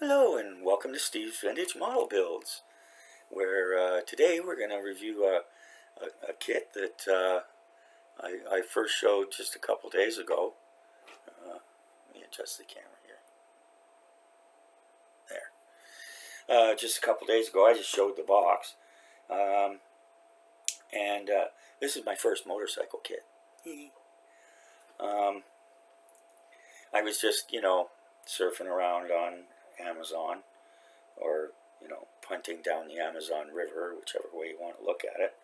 Hello and welcome to Steve's Vintage Model Builds, where today we're going to review a kit that I first showed just a couple days ago. Let me adjust the camera here. There. Just a couple days ago I just showed the box. And this is my first motorcycle kit. I was just, surfing around on Amazon, or punting down the Amazon River, whichever way you want to look at it.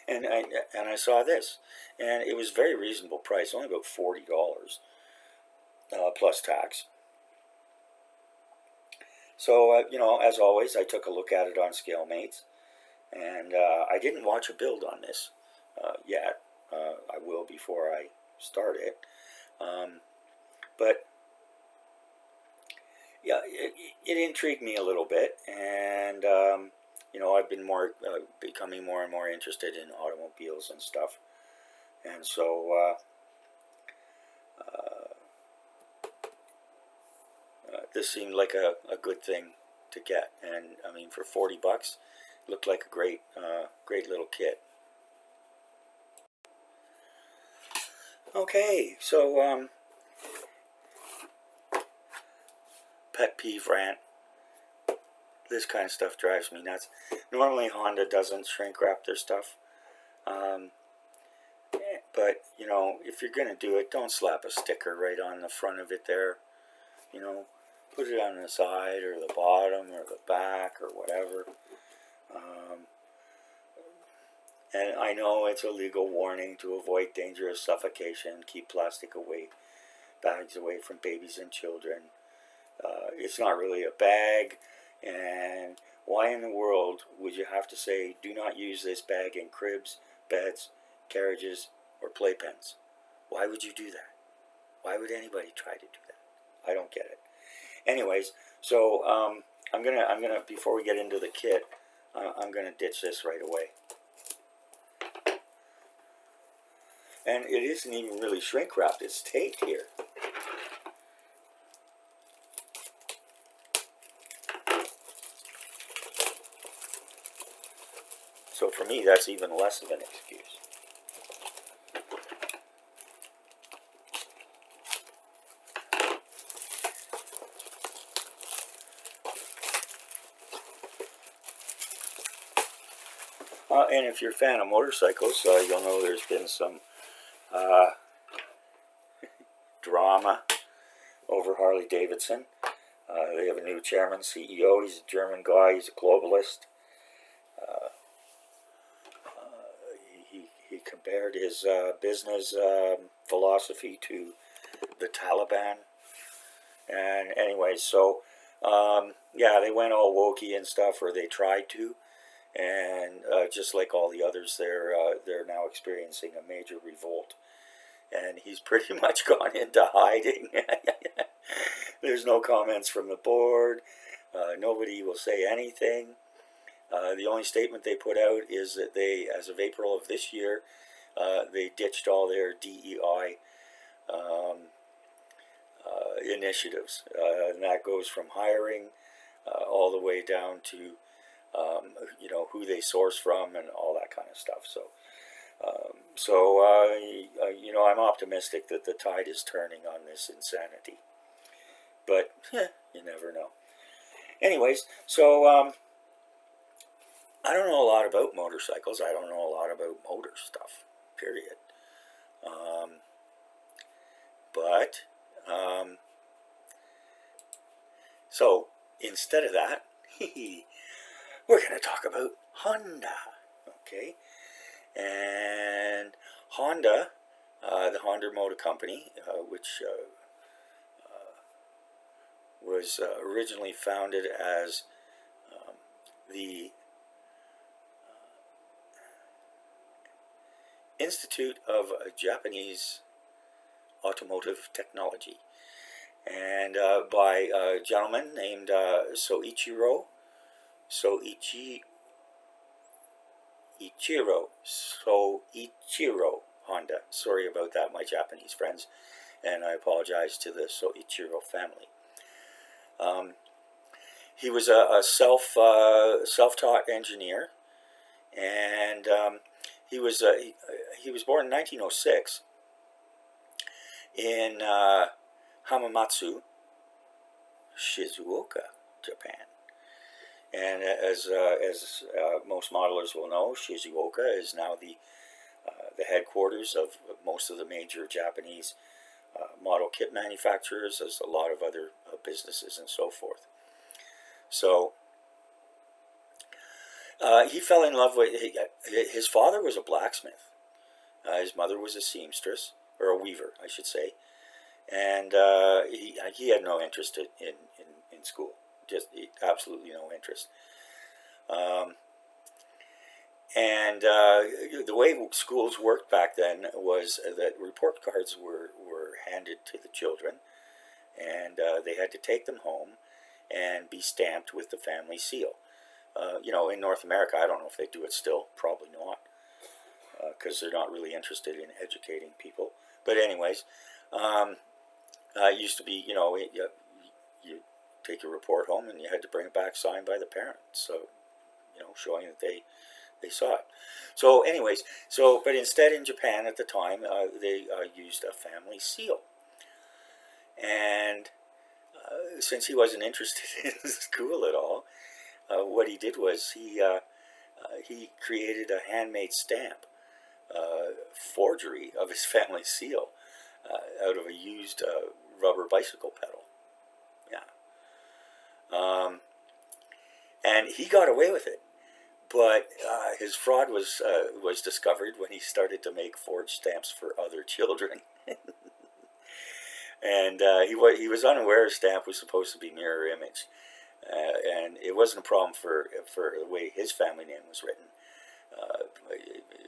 And I saw this, and it was very reasonable price, only about $40 plus tax. So as always, I took a look at it on ScaleMates, and I didn't watch a build on this yet. I will before I start it. But yeah, it intrigued me a little bit, and I've been becoming more and more interested in automobiles and stuff, and so this seemed like a good thing to get. And I mean, for $40, looked like a great little kit. Okay, so pet peeve rant. This kind of stuff drives me nuts. Normally Honda doesn't shrink wrap their stuff, but if you're gonna do it, don't slap a sticker right on the front of it there. Put it on the side or the bottom or the back or whatever. And I know it's a legal warning to avoid dangerous suffocation, keep plastic bags away from babies and children. It's not really a bag, and why in the world would you have to say, do not use this bag in cribs, beds, carriages, or playpens? Why would you do that? Why would anybody try to do that? I don't get it. Anyways, so I'm gonna before we get into the kit, I'm gonna ditch this right away. And it isn't even really shrink wrapped, it's taped here. So for me, that's even less of an excuse. And if you're a fan of motorcycles, you'll know there's been some drama over Harley Davidson. They have a new chairman, CEO. He's a German guy. He's a globalist. He compared his business philosophy to the Taliban. And anyway, so yeah, they went all wokey and stuff, or they tried to. And just like all the others, they're now experiencing a major revolt, and he's pretty much gone into hiding. There's no comments from the board. Nobody will say anything. The only statement they put out is that they, as of April of this year, they ditched all their DEI initiatives, and that goes from hiring all the way down to who they source from and all that kind of stuff. So, I'm optimistic that the tide is turning on this insanity. But you never know. Anyways, so I don't know a lot about motorcycles. I don't know a lot about motor stuff, period. So instead of that, we're going to talk about Honda, okay? And Honda, the Honda Motor Company, which was originally founded as the Institute of Japanese Automotive Technology, and by a gentleman named Ichiro Honda. Sorry about that, my Japanese friends, and I apologize to the Soichiro family. He was a self-taught engineer, and he was born in 1906 in Hamamatsu, Shizuoka, Japan. And as most modelers will know, Shizuoka is now the headquarters of most of the major Japanese model kit manufacturers, as a lot of other businesses and so forth. So he fell in love with, his father was a blacksmith. His mother was a seamstress, or a weaver, I should say. And he had no interest in school, just absolutely no interest. And the way schools worked back then was that report cards were handed to the children, and they had to take them home and be stamped with the family seal. You know, in North America, I don't know if they do it still, probably not, because they're not really interested in educating people. But anyways, it used to be, you know, you take your report home and you had to bring it back signed by the parents, so, you know, showing that they saw it. So anyways, but instead in Japan at the time, they used a family seal. And since he wasn't interested in school at all, what he did was he created a handmade stamp, forgery of his family seal, out of a used rubber bicycle pedal. Yeah. And he got away with it. But his fraud was discovered when he started to make forged stamps for other children. And he was unaware a stamp was supposed to be mirror image. And it wasn't a problem for the way his family name was written,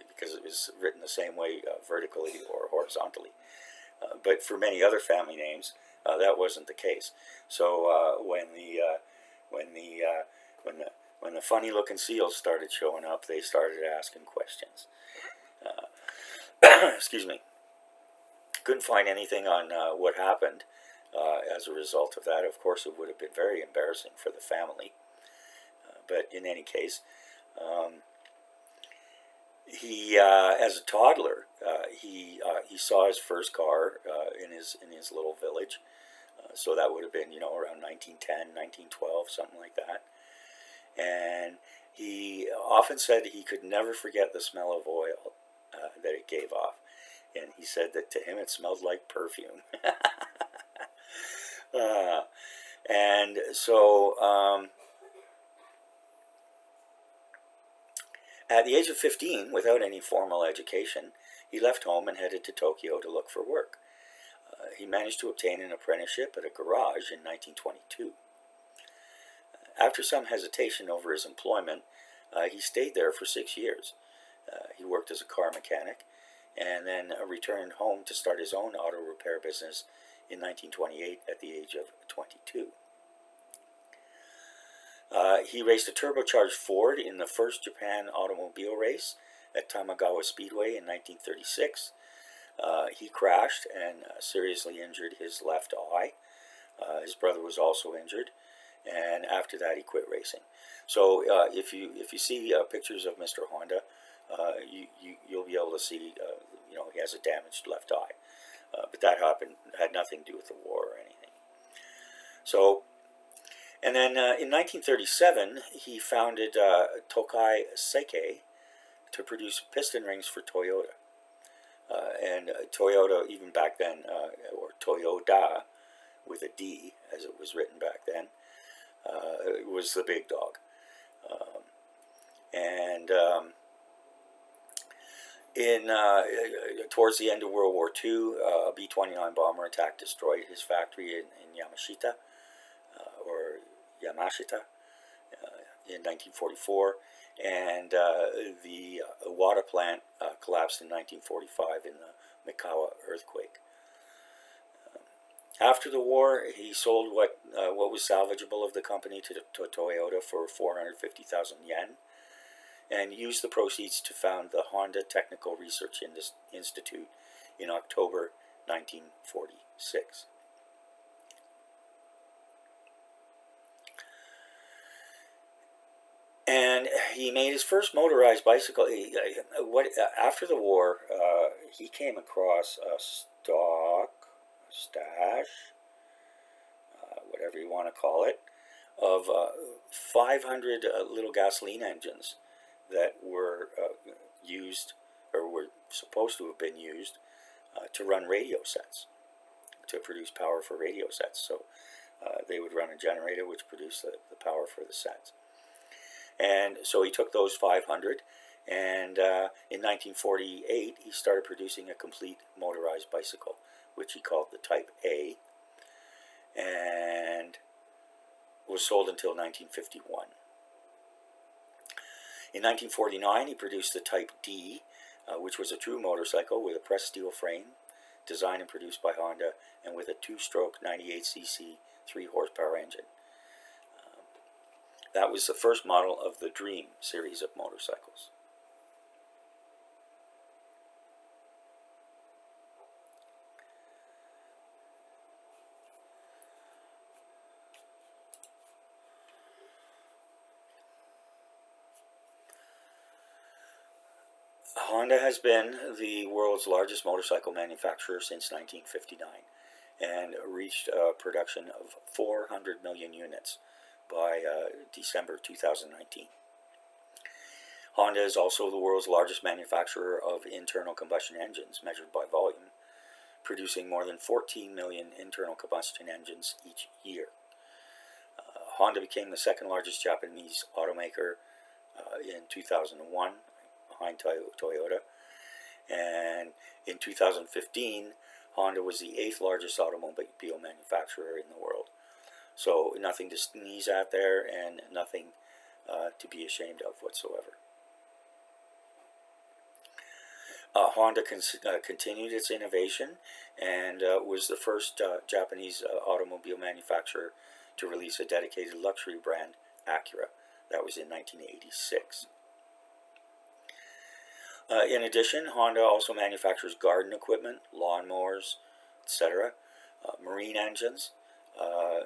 because it was written the same way, vertically or horizontally. But for many other family names, that wasn't the case. So when the funny-looking seals started showing up, they started asking questions. Excuse me. Couldn't find anything on what happened as a result of that. Of course, it would have been very embarrassing for the family. But in any case, he, as a toddler, he saw his first car in his little village. So that would have been, you know, around 1910, 1912, something like that. And he often said he could never forget the smell of oil that it gave off. And he said that to him it smelled like perfume. And so at the age of 15, without any formal education, he left home and headed to Tokyo to look for work. He managed to obtain an apprenticeship at a garage in 1922. After some hesitation over his employment, he stayed there for 6 years. He worked as a car mechanic, and then returned home to start his own auto repair business in 1928 at the age of 22. He raced a turbocharged Ford in the first Japan automobile race at Tamagawa Speedway in 1936. He crashed and seriously injured his left eye. His brother was also injured, and after that he quit racing. So if you see pictures of Mr. Honda, you'll be able to see, you know, he has a damaged left eye. But that had nothing to do with the war or anything. So, and then in 1937 he founded Tokai Seikei to produce piston rings for Toyota. And Toyota, even back then, or Toyota with a D as it was written back then, was the big dog. Towards the end of World War II, a B-29 bomber attack destroyed his factory in Yamashita, in 1944, and the water plant collapsed in 1945 in the Mikawa earthquake. After the war, he sold what was salvageable of the company to Toyota for 450,000 yen, and used the proceeds to found the Honda Technical Research Institute in October 1946. And he made his first motorized bicycle. After the war, he came across a stash, whatever you want to call it, of 500 little gasoline engines that were used, or were supposed to have been used, to run radio sets, to produce power for radio sets. So they would run a generator which produced the power for the sets. And so he took those 500, and in 1948 he started producing a complete motorized bicycle, which he called the Type A, and was sold until 1951. In 1949 he produced the Type D, which was a true motorcycle with a pressed steel frame, designed and produced by Honda, and with a two-stroke 98cc 3-horsepower engine. That was the first model of the Dream series of motorcycles. Honda has been the world's largest motorcycle manufacturer since 1959 and reached a production of 400 million units by December 2019. Honda is also the world's largest manufacturer of internal combustion engines measured by volume, producing more than 14 million internal combustion engines each year. Honda became the second largest Japanese automaker in 2001, behind Toyota, and in 2015 Honda was the 8th largest automobile manufacturer in the world. So nothing to sneeze at there, and nothing to be ashamed of whatsoever. Honda continued its innovation and was the first Japanese automobile manufacturer to release a dedicated luxury brand, Acura. That was in 1986. In addition, Honda also manufactures garden equipment, lawnmowers, etc., marine engines,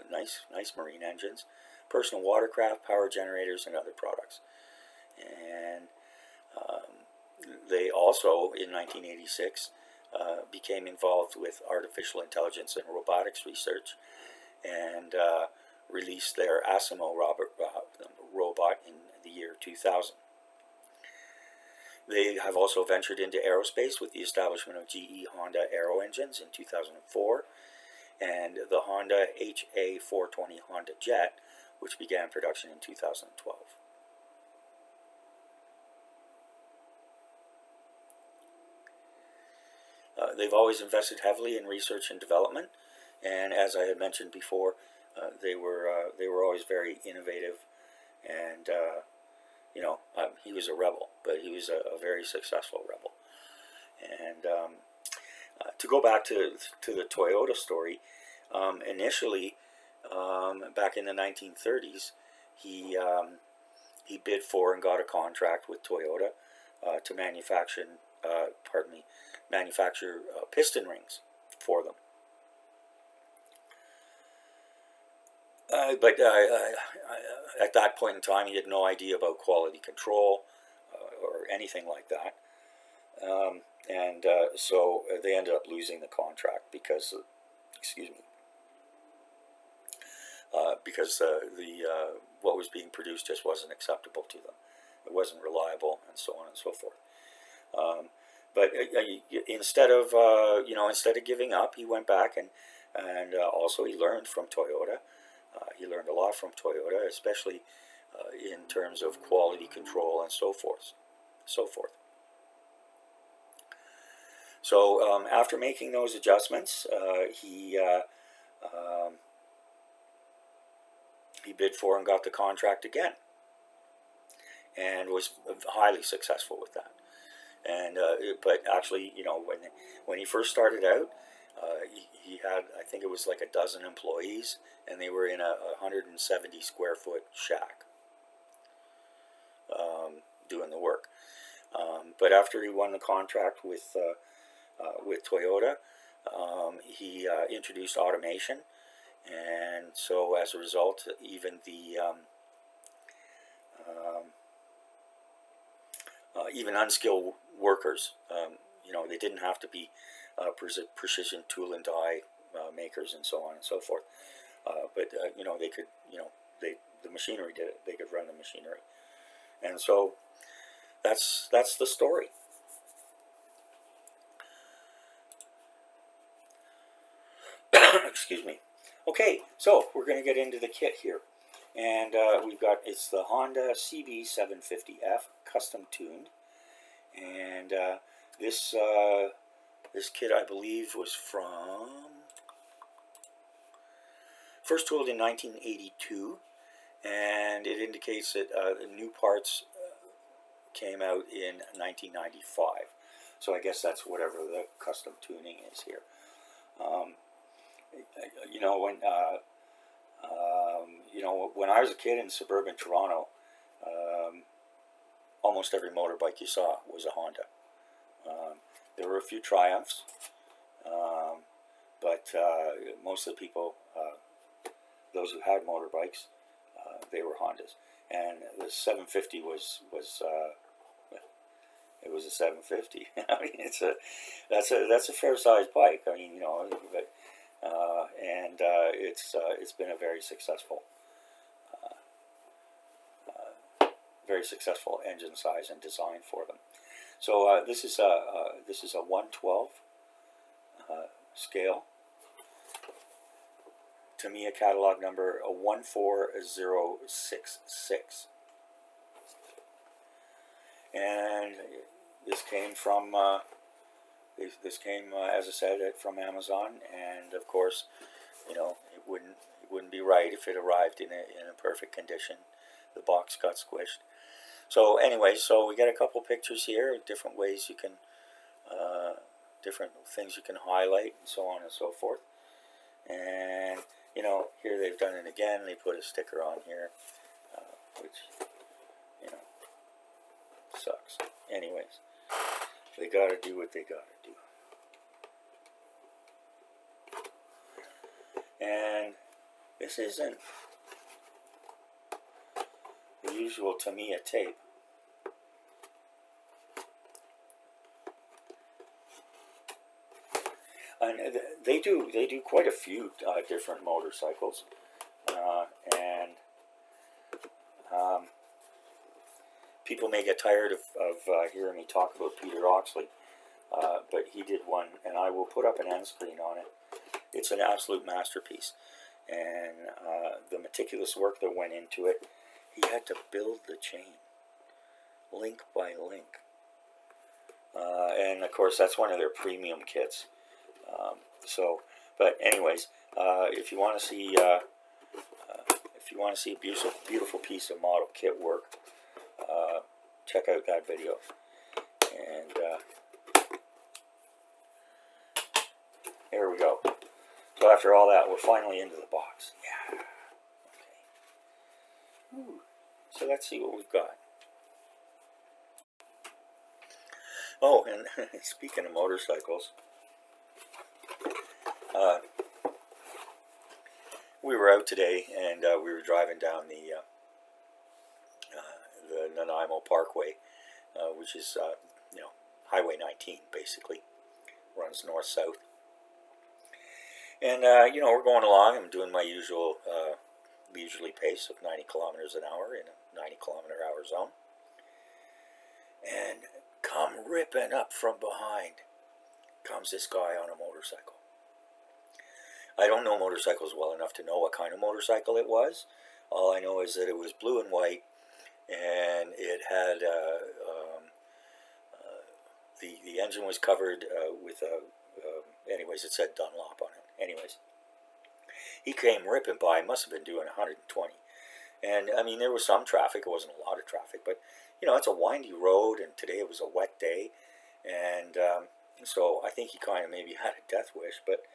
nice marine engines, personal watercraft, power generators, and other products. And they also, in 1986, became involved with artificial intelligence and robotics research, and released their Asimo robot in the year 2000. They have also ventured into aerospace with the establishment of GE Honda Aero engines in 2004, and the Honda HA420 Honda Jet, which began production in 2012. They've always invested heavily in research and development, and as I had mentioned before, they were always very innovative, and he was a rebel, but he was a very successful rebel. And to go back to the Toyota story, initially, back in the 1930s, he bid for and got a contract with Toyota to manufacture piston rings for them. But at that point in time, he had no idea about quality control or anything like that. So they ended up losing the contract because, what was being produced just wasn't acceptable to them. It wasn't reliable, and so on and so forth. But instead of giving up, he went back and also he learned from Toyota. He learned a lot from Toyota, especially in terms of quality control and so forth. So after making those adjustments, he bid for and got the contract again, and was highly successful with that. And but actually, when he first started out, he had, I think it was like a dozen employees, and they were in a 170 square foot shack doing the work. But after he won the contract with Toyota, he introduced automation, and so as a result, even the even unskilled workers. They didn't have to be precision tool and die makers and so on and so forth. But they could, the machinery did it. They could run the machinery, and so that's the story. Excuse me. Okay, so we're going to get into the kit here, and it's the Honda CB750F custom tuned, and this kit, I believe, was first tooled in 1982, and it indicates that the new parts came out in 1995. So I guess that's whatever the custom tuning is here. When I was a kid in suburban Toronto, almost every motorbike you saw was a Honda. There were a few Triumphs, but most of the people, those who had motorbikes, they were Hondas. And the 750 was it was a 750. I mean, that's a fair sized bike. I mean, but, and it's been a very successful engine size and design for them. So this is a 112 scale. Tamiya catalog number 14066, and this came from as I said, from Amazon, and of course, it wouldn't be right if it arrived in a perfect condition. The box got squished. So anyway, so we got a couple pictures here, different ways you can, different things you can highlight, and so on and so forth. And here they've done it again. They put a sticker on here, which sucks. Anyways, they got to do what they got to do. And this isn't the usual Tamiya tape. And they do quite a few different motorcycles, and people may get tired of hearing me talk about Peter Oxley, but he did one, and I will put up an end screen on it. It's an absolute masterpiece, and the meticulous work that went into it. He had to build the chain, link by link, and of course that's one of their premium kits. But anyways, if you want to see a beautiful piece of model kit work, check out that video. And here we go. So after all that, we're finally into the box. Yeah. Okay. Ooh. So let's see what we've got. Oh, and speaking of motorcycles, we were out today, and we were driving down the Nanaimo Parkway, which is Highway 19, basically runs north-south. And we're going along. I'm doing my usual leisurely pace of 90 kilometers an hour in a 90-kilometer-hour zone, and come ripping up from behind comes this guy on a motorcycle. I don't know motorcycles well enough to know what kind of motorcycle it was. All I know is that it was blue and white, and it had the engine was covered with anyways, it said Dunlop on it. Anyways, he came ripping by. Must have been doing 120, and I mean there was some traffic. It wasn't a lot of traffic, but it's a windy road, and today it was a wet day, and so I think he kind of maybe had a death wish. But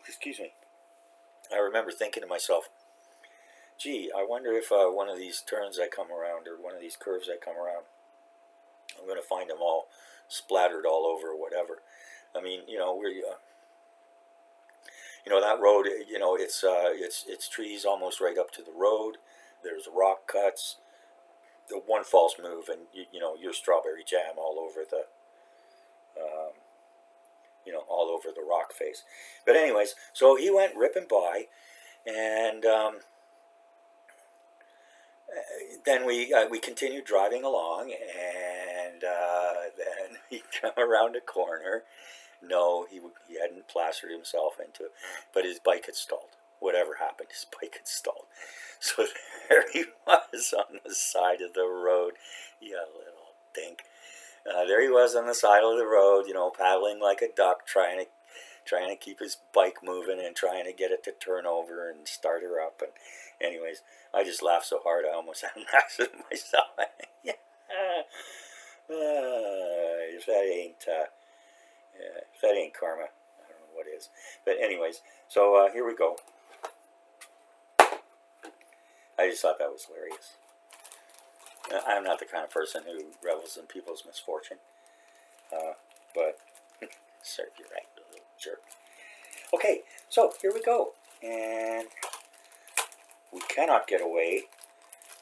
excuse me, I remember thinking to myself, gee, I wonder if one of these turns I come around, or one of these curves I come around, I'm going to find them all splattered all over or whatever. I mean, that road, it's trees almost right up to the road. There's rock cuts, the one false move and you know your strawberry jam all over the all over the rock face. But anyways, so he went ripping by, and then we continued driving along, and then he come around a corner. No, he hadn't plastered himself into it, but his bike had stalled. Whatever happened, his bike had stalled. So there he was on the side of the road. You little dink. There he was on the side of the road, you know, paddling like a duck, trying to keep his bike moving and trying to get it to turn over and start her up. And anyways, I just laughed so hard I almost had an accident myself. Yeah. If that ain't karma, I don't know what is. But anyways, so here we go. I just thought that was hilarious. I'm not the kind of person who revels in people's misfortune. But serve you right, you little jerk. Okay, so here we go. And we cannot get away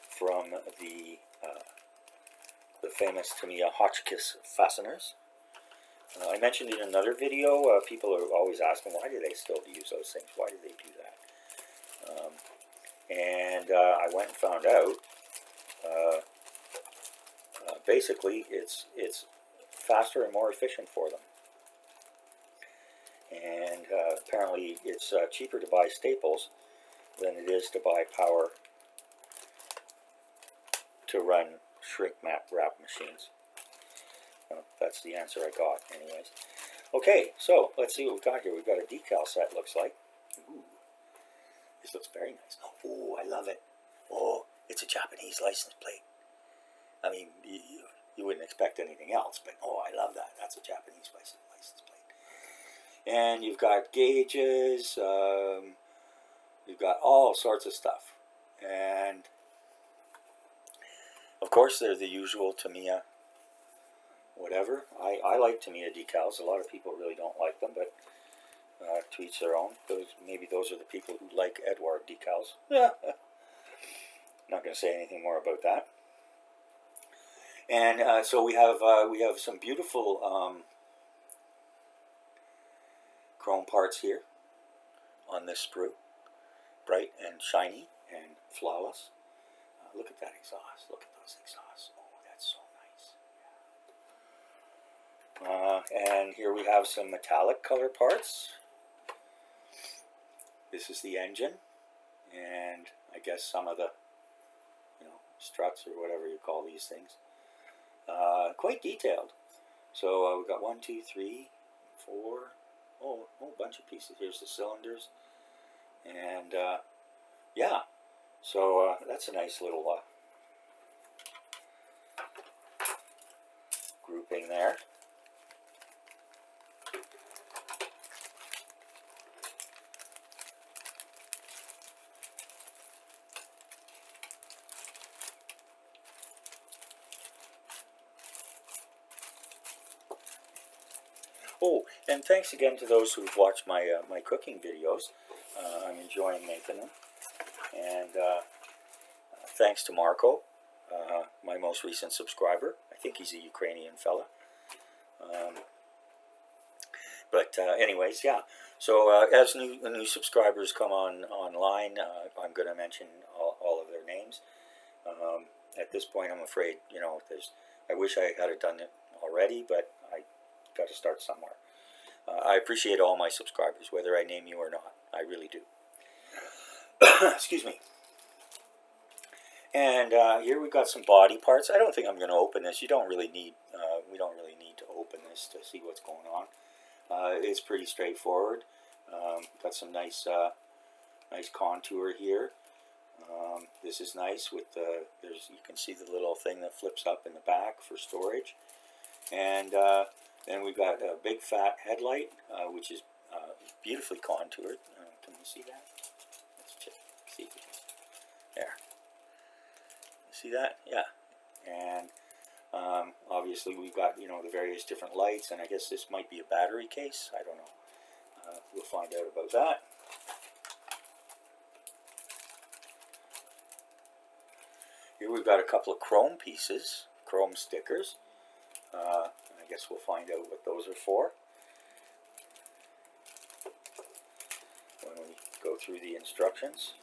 from the famous Tamiya Hotchkiss fasteners. I mentioned in another video, people are always asking, why do they still use those things? Why do they do that? And I went and found out, basically, it's faster and more efficient for them. And apparently it's cheaper to buy staples than it is to buy power to run shrink wrap machines. That's the answer I got anyways. Okay, so let's see what we've got here. We've got a decal set, looks like. Ooh, this looks very nice. Oh, I love it. Oh, it's a Japanese license plate. I mean, you wouldn't expect anything else, but oh, I love that. That's a Japanese license plate. And you've got gauges, you've got all sorts of stuff. And of course, they're the usual Tamiya whatever. I like Tamiya decals. A lot of people really don't like them, but to each their own. Maybe those are the people who like Edward decals. Not going to say anything more about that. And so we have some beautiful chrome parts here on this sprue, bright and shiny and flawless. Look at that exhaust. Look at those exhausts. Oh, that's so nice. And here we have some metallic color parts. This is the engine, and I guess some of the, struts or whatever you call these things. Quite detailed. So we've got 1, 2, 3, 4, a whole bunch of pieces. Here's the cylinders, and yeah. So that's a nice little grouping there. Oh, and thanks again to those who've watched my my cooking videos. I'm enjoying making them. And thanks to Marco, my most recent subscriber. I think he's a Ukrainian fella. But anyways, yeah. So as new subscribers come online, I'm going to mention all of their names. At this point, I'm afraid, I wish I had done it already, but I got to start somewhere. I appreciate all my subscribers, whether I name you or not. I really do. Excuse me. And here we've got some body parts. I don't think I'm going to open this. You don't really need. We don't really need to open this to see what's going on. It's pretty straightforward. Got some nice, nice contour here. This is nice with the. You can see the little thing that flips up in the back for storage, and then we've got a big fat headlight, which is beautifully contoured. Can you see that? Let's check. See if we can. There. See that? Yeah. And obviously we've got the various different lights, and I guess this might be a battery case. I don't know. We'll find out about that. Here we've got a couple of chrome pieces, chrome stickers. I guess we'll find out what those are for when we go through the instructions.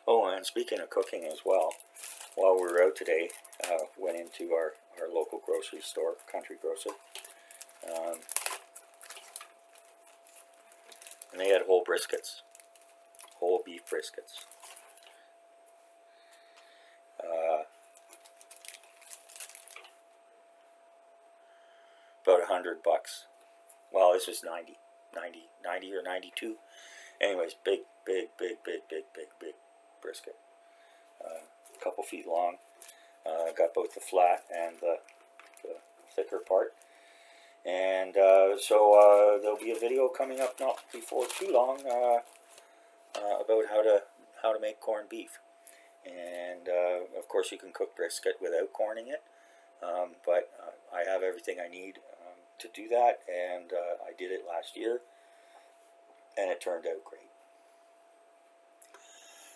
Oh, and speaking of cooking as well, while we were out today, went into our local grocery store, Country Grocer, and they had whole briskets, whole beef briskets. About $100. Well, this was 90 or 92. Anyways, big brisket. A couple feet long. Got both the flat and the thicker part. And so there'll be a video coming up not before too long about how to make corned beef. And of course you can cook brisket without corning it, but I have everything I need to do that, and I did it last year, and it turned out great.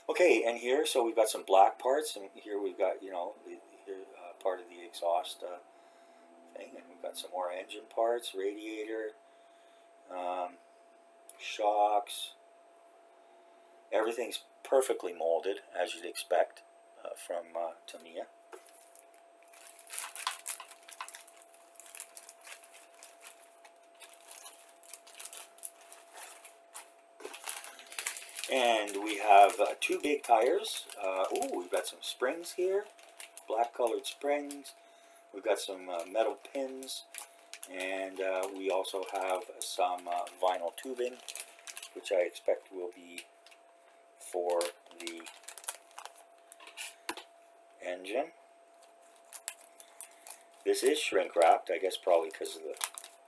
Okay, and here, so we've got some black parts, and here we've got, part of the exhaust thing, and we've got some more engine parts, radiator, shocks. Everything's perfectly molded, as you'd expect from Tamiya. And we have two big tires. We've got some springs here, black colored springs. We've got some metal pins, and we also have some vinyl tubing, which I expect will be for the engine. This is shrink wrapped, I guess probably because of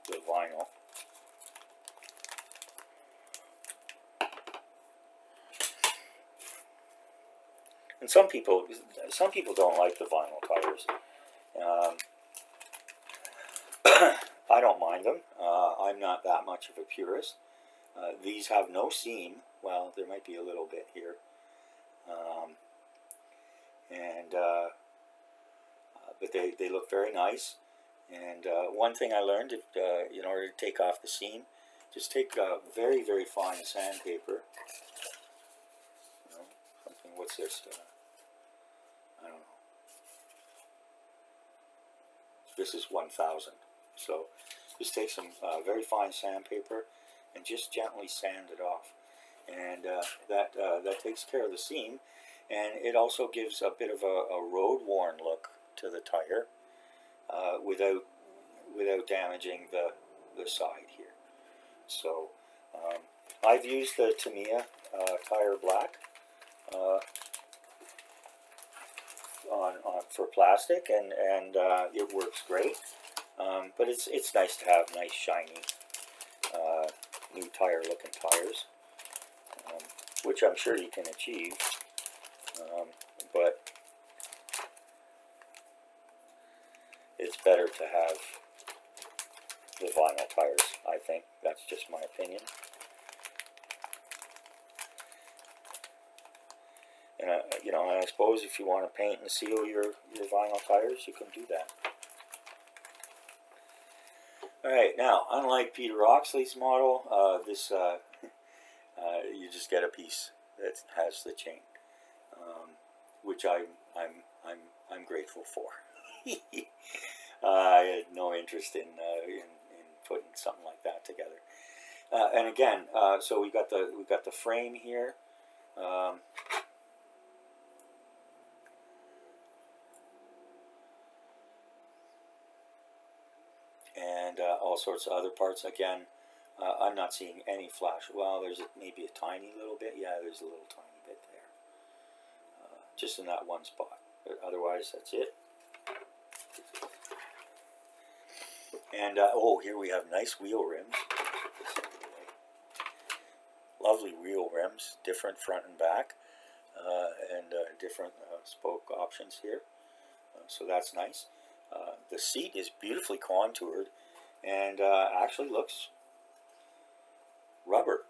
the vinyl. And some people don't like the vinyl tires. I don't mind them. I'm not that much of a purist. These have no seam. Well, there might be a little bit here. But they look very nice. And one thing I learned, in order to take off the seam, just take very, very fine sandpaper. What's this? I don't know. This is 1000. So just take some very fine sandpaper and just gently sand it off, and that takes care of the seam, and it also gives a bit of a road-worn look to the tire without damaging the side here. So I've used the Tamiya tire black for plastic, and it works great. But it's nice to have nice shiny new tire looking tires, which I'm sure you can achieve, but it's better to have the vinyl tires, I think. That's just my opinion. And and I suppose if you want to paint and seal your vinyl tires, you can do that. Alright, now, unlike Peter Oxley's model, you just get a piece that has the chain, which I'm grateful for. I had no interest in putting something like that together. And again, so we got the frame here. And all sorts of other parts. Again, I'm not seeing any flash. Well, there's maybe a tiny little bit. Yeah, there's a little tiny bit there. Just in that one spot. But otherwise, that's it. And, here we have nice wheel rims. Lovely wheel rims, different front and back, and different spoke options here. So that's nice. The seat is beautifully contoured, and actually looks rubber.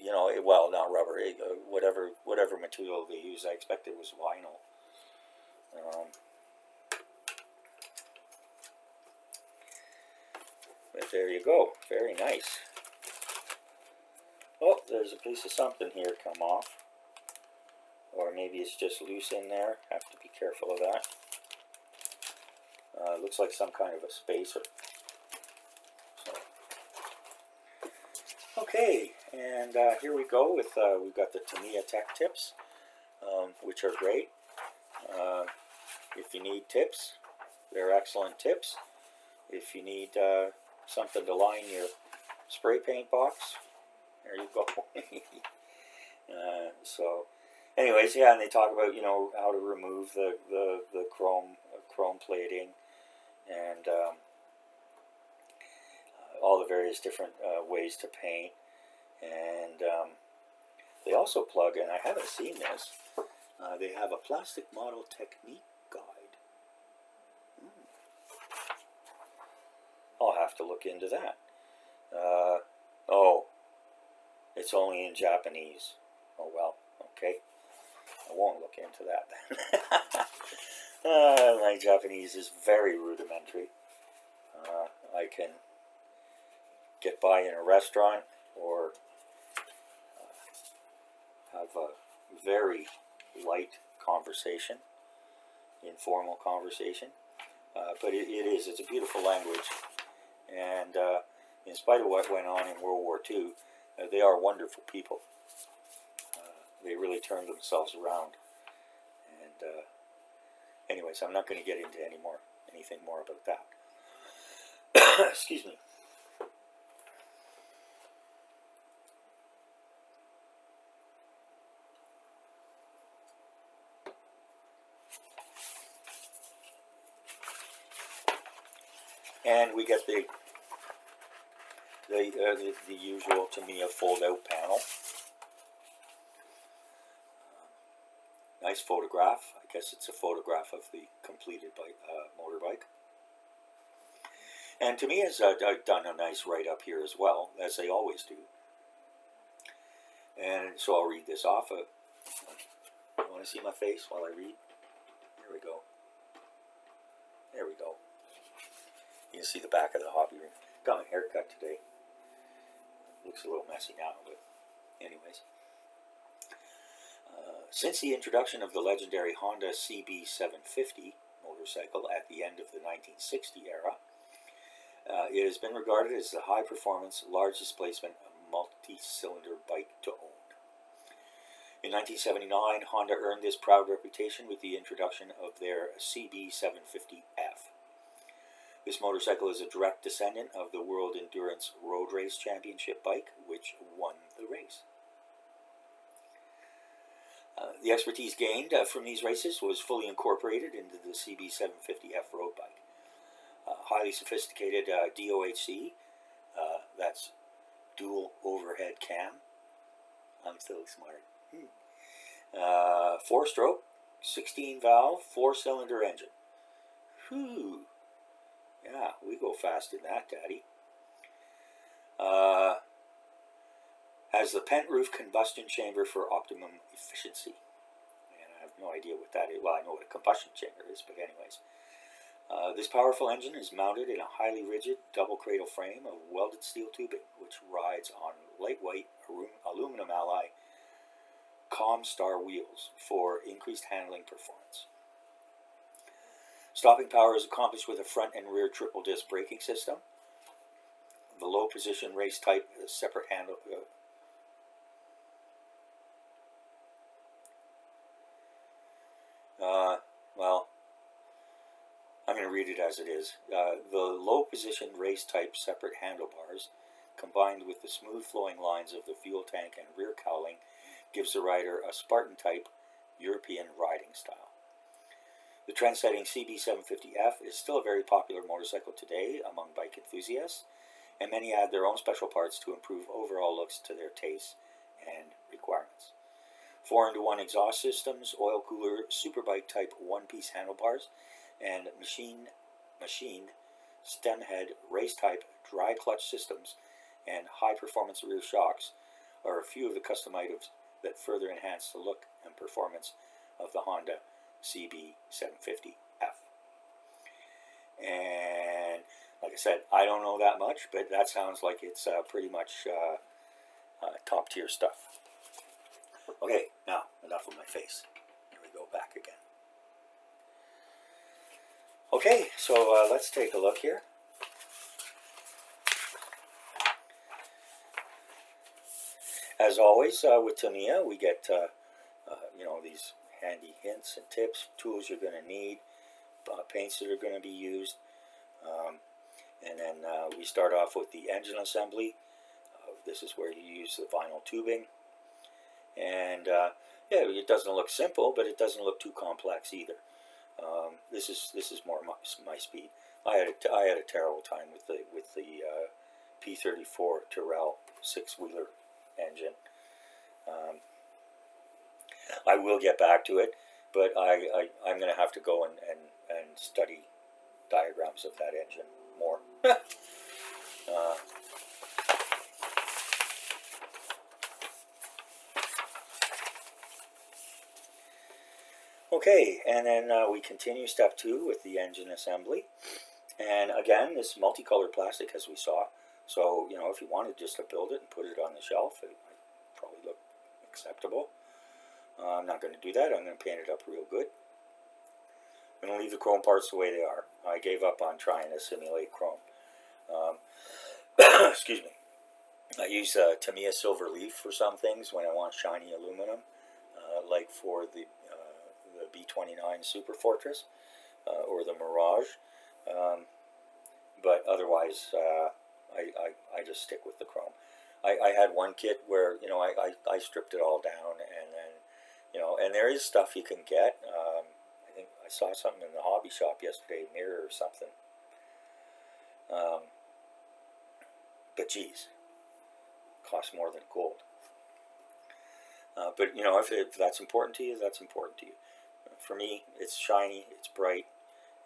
You know, well, not rubber, whatever material they use. I expect it was vinyl. But there you go, very nice. Oh, there's a piece of something here come off. Or maybe it's just loose in there. Have to be careful of that. Looks like some kind of a spacer. So. Okay, and here we go with, we've got the Tamiya Tech tips, which are great. If you need tips, they're excellent tips. If you need something to line your spray paint box, there you go. So, anyways, yeah, and they talk about, you know, how to remove the chrome plating, and all the various different ways to paint. And they also plug in, I haven't seen this, they have a plastic model technique guide. I'll have to look into that. Oh, it's only in Japanese. Oh well, okay. I won't look into that then. My Japanese is very rudimentary. I can get by in a restaurant or have a very light conversation, informal conversation. But it's a beautiful language. And in spite of what went on in World War II, they are wonderful people. They really turned themselves around. And anyways, I'm not going to get into anything more about that. Excuse me. And we get the usual Tamiya fold-out panel. Nice photograph. I guess it's a photograph of the completed motorbike. And Tamiya's done a nice write-up here as well, as they always do. And so I'll read this off. You want to see my face while I read? There we go. There we go. You can see the back of the hobby room. Got my hair cut today. Looks a little messy now, but anyways. Since the introduction of the legendary Honda CB750 motorcycle at the end of the 1960 era, it has been regarded as the high-performance, large-displacement, multi-cylinder bike to own. In 1979, Honda earned this proud reputation with the introduction of their CB750F. This motorcycle is a direct descendant of the World Endurance Road Race Championship bike, which won the race. The expertise gained from these races was fully incorporated into the CB750F road bike. Highly sophisticated DOHC, that's dual overhead cam. I'm so smart. 4-stroke, 16-valve, 4-cylinder engine. Whew. Yeah, we go fast in that, Daddy. Has the pent roof combustion chamber for optimum efficiency. And I have no idea what that is. Well, I know what a combustion chamber is, but anyways. This powerful engine is mounted in a highly rigid double cradle frame of welded steel tubing, which rides on lightweight aluminum alloy Comstar wheels for increased handling performance. Stopping power is accomplished with a front and rear triple disc braking system. The low position race type separate handle. Well, I'm going to read it as it is. The low position race type separate handlebars, combined with the smooth flowing lines of the fuel tank and rear cowling, gives the rider a Spartan type European riding style. The trend-setting CB750F is still a very popular motorcycle today among bike enthusiasts, and many add their own special parts to improve overall looks to their tastes and requirements. 4-in-1 exhaust systems, oil cooler, superbike type one-piece handlebars, and machined stem head race type dry clutch systems, and high-performance rear shocks are a few of the custom items that further enhance the look and performance of the Honda CB750F. And like I said, I don't know that much, but that sounds like it's pretty much top tier stuff. Okay, now enough of my face. Here we go back again. Okay, so let's take a look here. As always, with Tamiya, we get you know, these handy hints and tips, tools you're going to need, paints that are going to be used, and then we start off with the engine assembly. This is where you use the vinyl tubing, and yeah, it doesn't look simple, but it doesn't look too complex either. This is more my speed. I had a terrible time with the P34 Tyrrell 6-wheeler engine. I will get back to it, but I'm going to have to go and study diagrams of that engine more. Okay, and then we continue step 2 with the engine assembly. And again, this multicolored plastic, as we saw. So, you know, if you wanted just to build it and put it on the shelf, it might probably look acceptable. I'm not going to do that. I'm going to paint it up real good. I'm going to leave the chrome parts the way they are. I gave up on trying to simulate chrome. Excuse me. I use Tamiya silver leaf for some things when I want shiny aluminum, like for the B29 Super Fortress or the Mirage. But otherwise, I just stick with the chrome. I had one kit where, you know, I stripped it all down, and then, you know, and there is stuff you can get. I think I saw something in the hobby shop yesterday, mirror or something. But geez, costs more than gold. But you know, if that's important to you, that's important to you. For me, it's shiny, it's bright,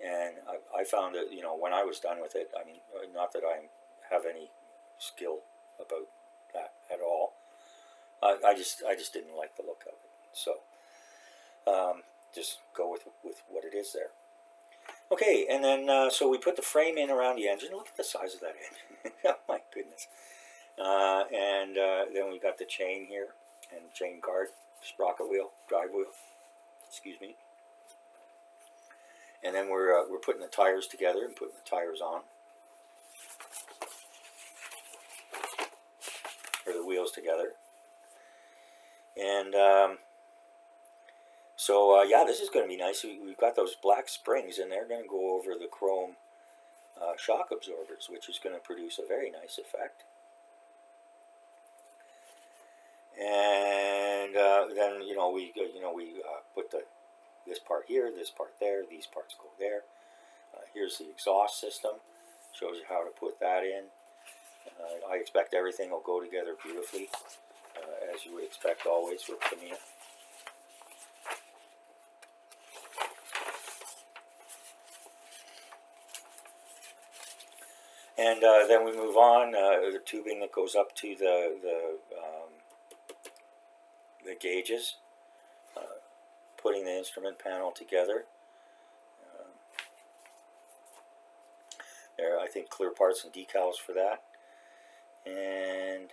and I found that, you know, when I was done with it, I mean, not that I have any skill about that at all. I just didn't like the look of it. So just go with what it is there. Okay, and then so we put the frame in around the engine. Look at the size of that engine. Oh my goodness. And then we got the chain here, and chain guard, sprocket wheel, drive wheel. Excuse me. And then we're putting the tires together and putting the tires on, or the wheels together. And so yeah, this is going to be nice. We've got those black springs, and they're going to go over the chrome shock absorbers, which is going to produce a very nice effect. And then we put this part here, this part there, these parts go there. Here's the exhaust system, shows you how to put that in. I expect everything will go together beautifully, as you would expect always with Tamiya. And then we move on, the tubing that goes up to the gauges, putting the instrument panel together. There, I think, clear parts and decals for that. And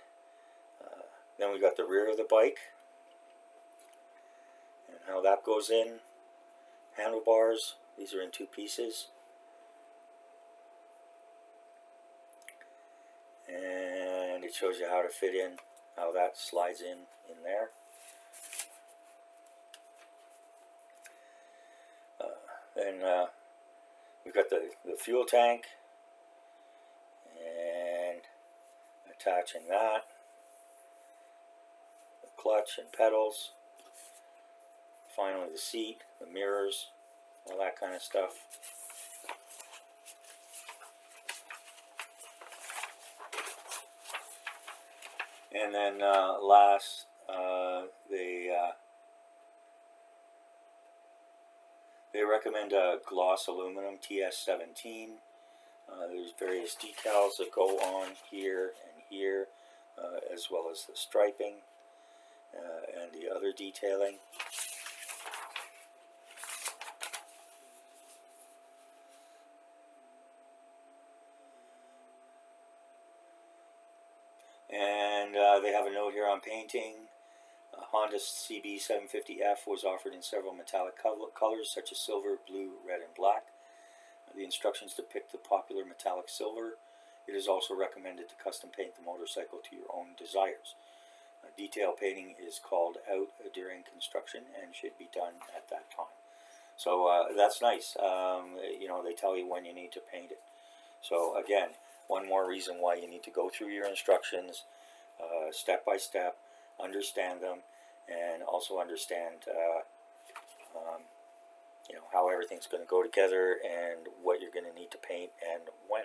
then we got the rear of the bike and how that goes in. Handlebars, these are in 2 pieces. And it shows you how to fit in, how that slides in there. Then we've got the fuel tank, and attaching that, the clutch and pedals, finally the seat, the mirrors, all that kind of stuff. And then last, they recommend a gloss aluminum TS17 There's various decals that go on here and here, as well as the striping and the other detailing. And they have a note here on painting. Honda CB750F was offered in several metallic colors such as silver, blue, red, and black. The instructions depict the popular metallic silver. It is also recommended to custom paint the motorcycle to your own desires. Detail painting is called out during construction and should be done at that time. So that's nice. You know, they tell you when you need to paint it. So again, one more reason why you need to go through your instructions step by step, understand them, and also understand you know, how everything's going to go together and what you're going to need to paint and when.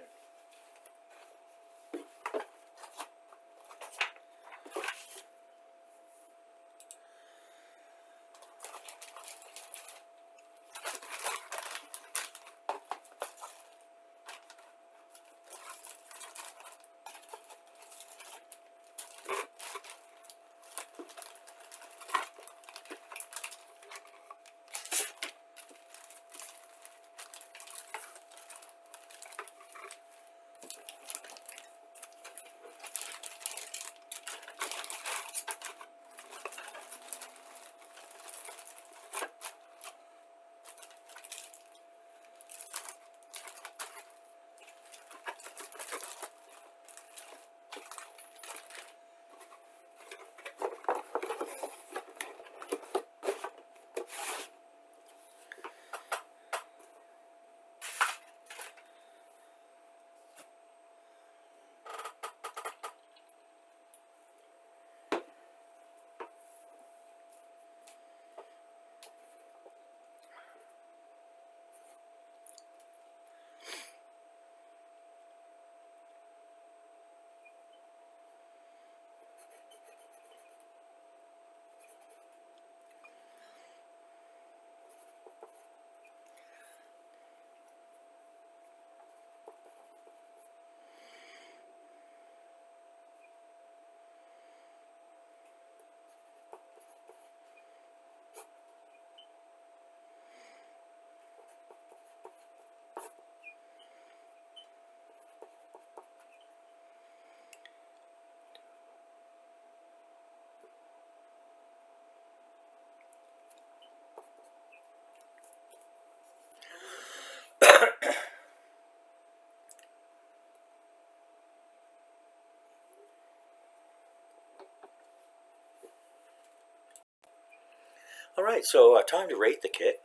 Alright, so time to rate the kit.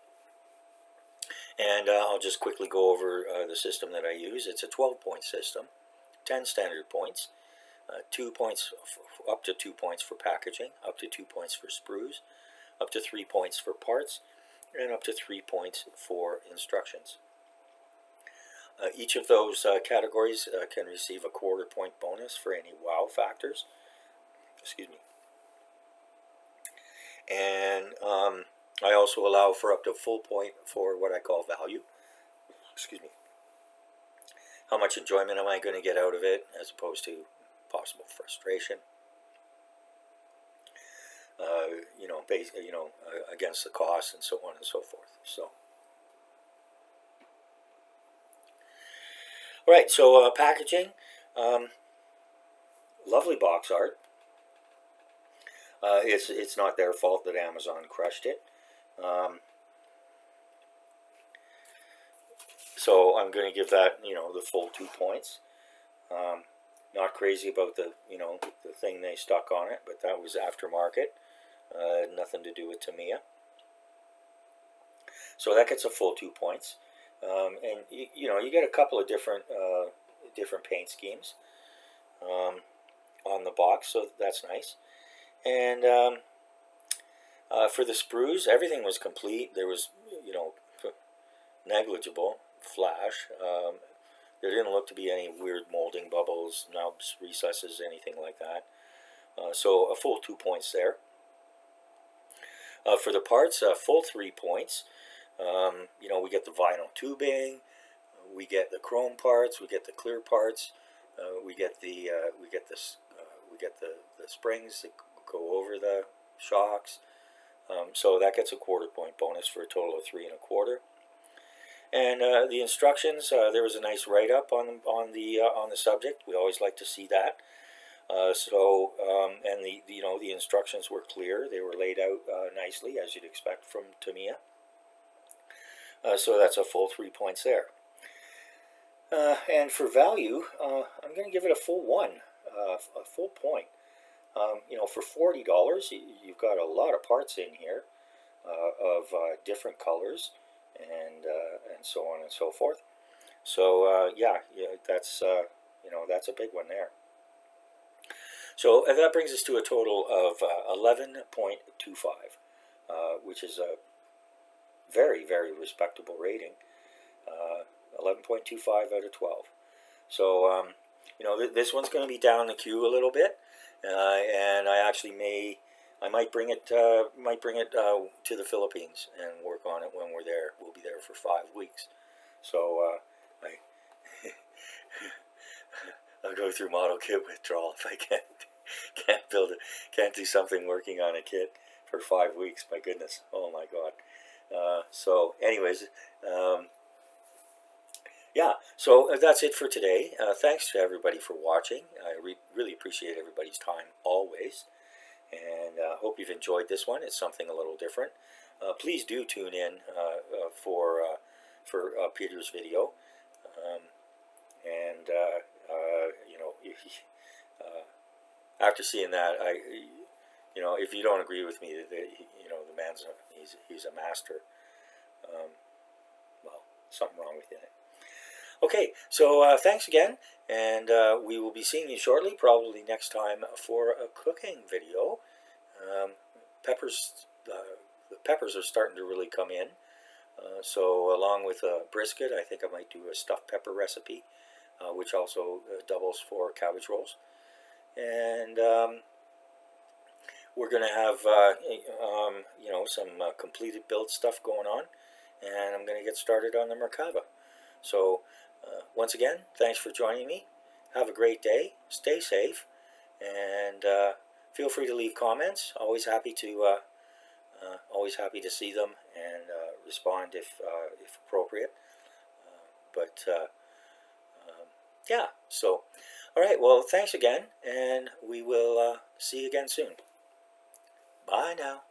And I'll just quickly go over the system that I use. It's a 12-point system, 10 standard points, 2 points, up to 2 points for packaging, up to 2 points for sprues, up to 3 points for parts, and up to 3 points for instructions. Each of those categories can receive a quarter-point bonus for any wow factors. Excuse me. And I also allow for up to a full point for what I call value. Excuse me. How much enjoyment am I going to get out of it, as opposed to possible frustration? You know, against the cost and so on and so forth. So, all right. So packaging, lovely box art. It's not their fault that Amazon crushed it. So I'm going to give that, you know, the full 2 points. Not crazy about the, you know, the thing they stuck on it, but that was aftermarket. Nothing to do with Tamiya. So that gets a full 2 points. And you know, you get a couple of different paint schemes on the box, so that's nice. And for the sprues, everything was complete. There was, you know, negligible flash. There didn't look to be any weird molding, bubbles, nubs, recesses, anything like that. So a full 2 points there. For the parts, full 3 points. You know, we get the vinyl tubing, we get the chrome parts, we get the clear parts, we get the springs that go over the shocks. So that gets a quarter-point bonus for a total of 3.25. And the instructions, there was a nice write-up on the subject. We always like to see that. And the instructions were clear. They were laid out nicely, as you'd expect from Tamiya. So that's a full 3 points there. And for value, I'm going to give it a full 1, a full point. For $40, you've got a lot of parts in here of different colors and so on and so forth. So yeah, that's that's a big one there. So that brings us to a total of 11.25, which is a very, very respectable rating. 11.25 out of 12. So this one's going to be down the queue a little bit, and I might bring it to the Philippines and work on it when we're there. We'll be there for 5 weeks, so I'll go through model kit withdrawal if I can't do something working on a kit for 5 weeks. My goodness, oh my God. So anyways, yeah, so that's it for today. Thanks to everybody for watching. I really appreciate everybody's time always, and hope you've enjoyed this one. It's something a little different. Please do tune in for Peter's video, and after seeing that, if you don't agree with me, the man's he's a master. Well, something wrong with it. Okay, so thanks again, and we will be seeing you shortly, probably next time for a cooking video. The peppers are starting to really come in, so along with brisket, I think I might do a stuffed pepper recipe, which also doubles for cabbage rolls. And we're going to have some completed build stuff going on, and I'm going to get started on the Merkava. So once again, thanks for joining me. Have a great day. Stay safe, and feel free to leave comments. Always happy to see them and respond if appropriate. Yeah. So, all right. Well, thanks again, and we will see you again soon. Bye now.